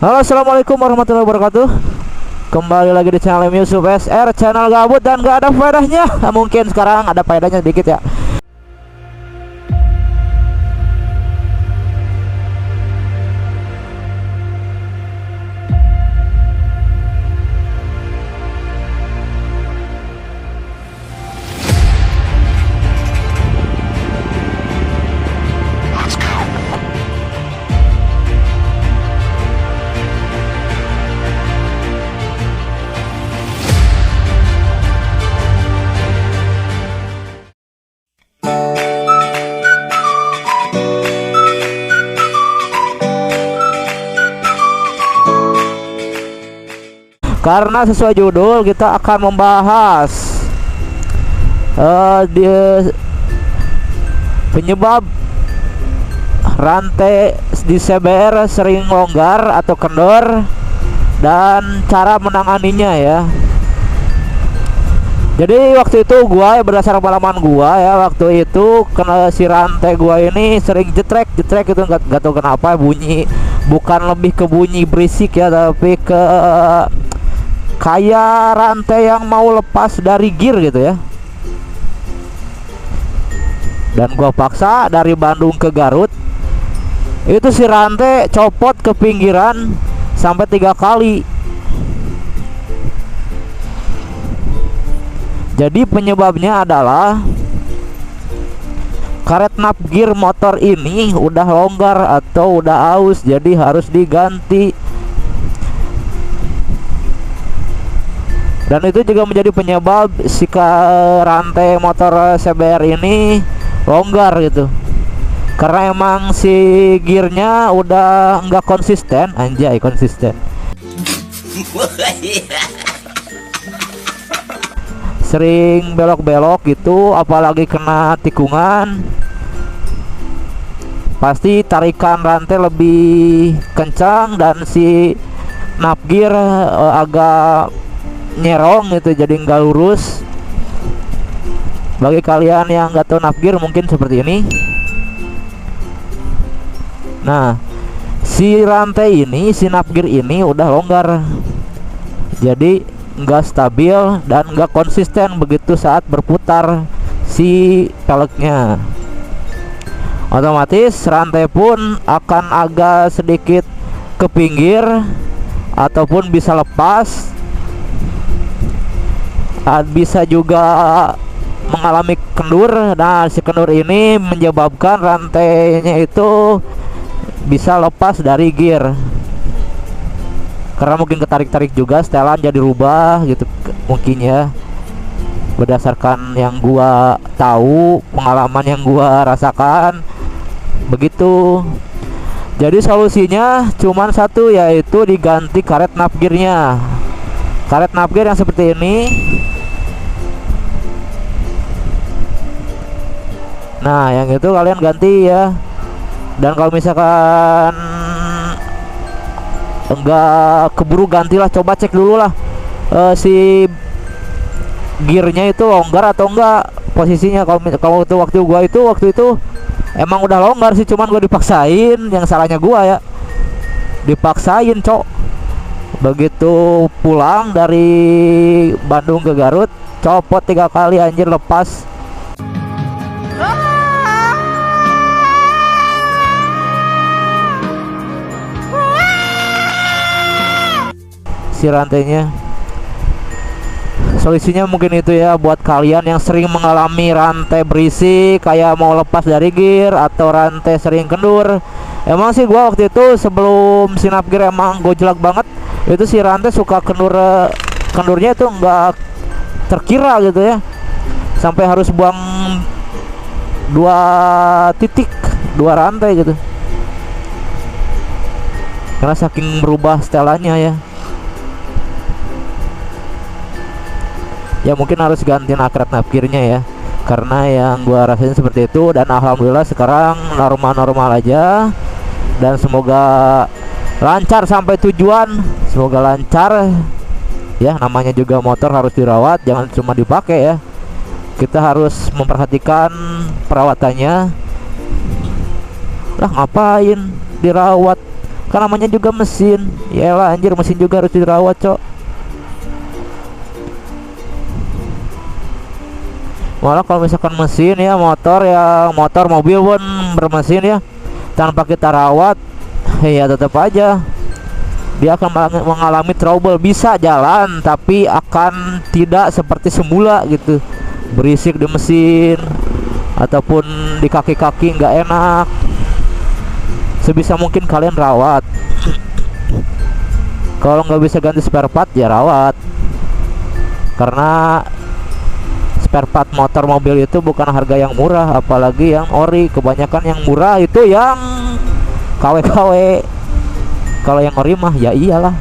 Halo, assalamualaikum warahmatullahi wabarakatuh. Kembali lagi di channel Yusuf SR, channel gabut dan gak ada faedahnya. Mungkin sekarang ada faedahnya sedikit ya. Karena sesuai judul kita akan membahas di penyebab rantai di CBR sering longgar atau kendor dan cara menanganinya ya. Jadi waktu itu gua berdasarkan pengalaman gua ya, waktu itu kena si rantai gua ini sering jetrek itu nggak tahu kenapa bunyi, bukan lebih ke bunyi berisik ya, tapi ke kayak rantai yang mau lepas dari gear gitu ya. Dan gua paksa dari Bandung ke Garut, itu si rantai copot ke pinggiran sampai 3 kali. Jadi penyebabnya adalah karet nap gear motor ini udah longgar atau udah aus, jadi harus diganti. Dan itu juga menjadi penyebab si rantai motor CBR ini longgar gitu, karena emang si gearnya udah nggak konsisten, anjay konsisten. Sering belok-belok gitu, apalagi kena tikungan, pasti tarikan rantai lebih kencang dan si nap gear agak nyerong gitu, jadi nggak lurus. Bagi kalian yang nggak tahu nap gear mungkin seperti ini. Nah, si rantai ini, si nap gear ini udah longgar, jadi nggak stabil dan nggak konsisten begitu saat berputar si peleknya. Otomatis rantai pun akan agak sedikit ke pinggir ataupun bisa lepas. Bisa juga mengalami kendur. Nah, si kendur ini menyebabkan rantainya itu bisa lepas dari gear, karena mungkin ketarik-tarik juga, setelan jadi rubah gitu mungkin ya, berdasarkan yang gua tahu, pengalaman yang gua rasakan begitu. Jadi solusinya cuman satu, yaitu diganti karet nap gearnya. Karet nap gear yang seperti ini. Nah, yang itu kalian ganti ya. Dan kalau misalkan enggak keburu gantilah, coba cek dulu lah si gearnya itu longgar atau enggak posisinya. Kalau itu waktu itu emang udah longgar sih, cuman gua dipaksain, yang salahnya gua ya, dipaksain cok. Begitu pulang dari Bandung ke Garut, copot 3 kali anjir, lepas. Si rantainya. Solusinya mungkin itu ya, buat kalian yang sering mengalami rantai berisik kayak mau lepas dari gear atau rantai sering kendur. Emang sih gua waktu itu sebelum sinap gear emang gojlak banget. Itu si rantai suka kendurnya itu enggak terkira gitu ya, sampai harus buang 2 rantai gitu, karena saking berubah setelannya ya. Ya mungkin harus ganti karet nap gearnya ya, karena yang gua rasain seperti itu. Dan alhamdulillah sekarang normal-normal aja, dan semoga lancar sampai tujuan. Semoga lancar ya, namanya juga motor harus dirawat, jangan cuma dipakai ya. Kita harus memperhatikan perawatannya. Lah ngapain dirawat, Kan namanya juga mesin. Yaelah anjir, mesin juga harus dirawat, cok. Malah kalau misalkan mesin ya, motor mobil pun bermesin ya, tanpa kita rawat, ya tetap aja dia akan mengalami trouble. Bisa jalan tapi akan tidak seperti semula gitu, berisik di mesin ataupun di kaki-kaki nggak enak. Sebisa mungkin kalian rawat. Kalau nggak bisa ganti spare part ya rawat, karena spare part motor mobil itu bukan harga yang murah, apalagi yang ori. Kebanyakan yang murah itu yang KW-KW. Kalau yang ori mah ya iyalah